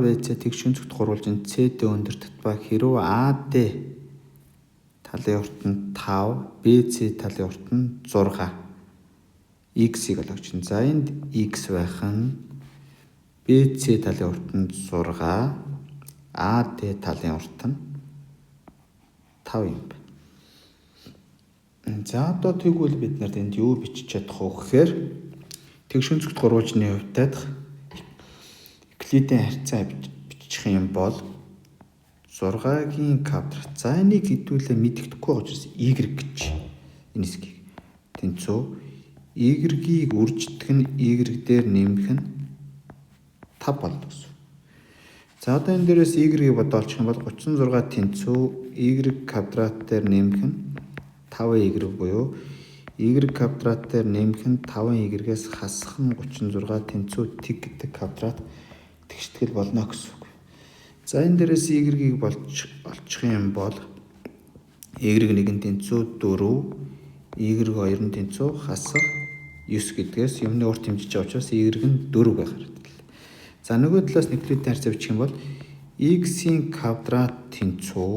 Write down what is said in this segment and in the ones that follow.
BC тэгшүүнцэгт гурвалж нь CD өндөр татваа хэрв AD талын урт нь 5, BC талын урт нь 6. X-ийг олгож чинь. За энд X байх нь BC талын урт нь 6, AD талын урт нь 5 юм байна. За одоо тэгвэл бид нар энд юу бичиж чадах вэ гэхээр тэгшүүнцэгт гурвалжны хувьд Евклидийн харьцаа бичих юм бол 6-гийн квадрат. За энийг хэдүүлээ мэддэхгүй байгаа учраас y гэж энэ хэсгийг тэнцүү y-ийг үржигдэх нь y дээр нэмэх нь 5 болно гэсэн. За одоо энэ дээрээс y-ийг бодоолчих юм бол 36 тэнцүү y квадрат дээр нэмэх нь 5y буюу y квадрат дээр нэмэх нь 5y-гээс хасах нь 36 тэнцүү тэг гэдэг квадрат тэгштгэл болно гэсэн үг. За энэ дээрээс y-ийг олчих юм бол y1 тэнцүү 4, y2 тэнцүү хасах 9 гэдгээс юмны урт хэмжиж байгаа учраас y нь 4 байх хэрэгтэй. За нөгөө талаас Евклидийн харьцаа бичих юм бол x-ийн квадрат тэнцүү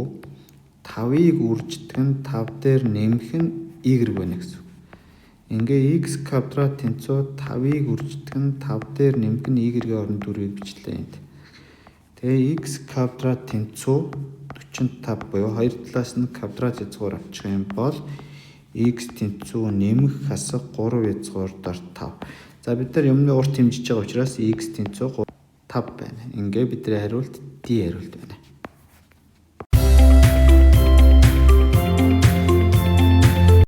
5-ыг үржигдэх нь 5 дээр нэмэх нь y байна гэсэн. Ингээ x квадрат тэнцүү 5-ыг үржигдэх нь 5 дээр нэмэх нь y-ийн оронд 4-ийг бичлээ энд. Тэгээ x квадрат тэнцүү 45 буюу хоёр талаас нь квадрат язгуур авчих юм бол x тэнцүү нэмэх хасах 3 язгуур дор 5. За бид нар юмны урт хэмжиж байгаа учраас x тэнцүү 5 байна. Ингээ бидний хариулт D хариулт байна.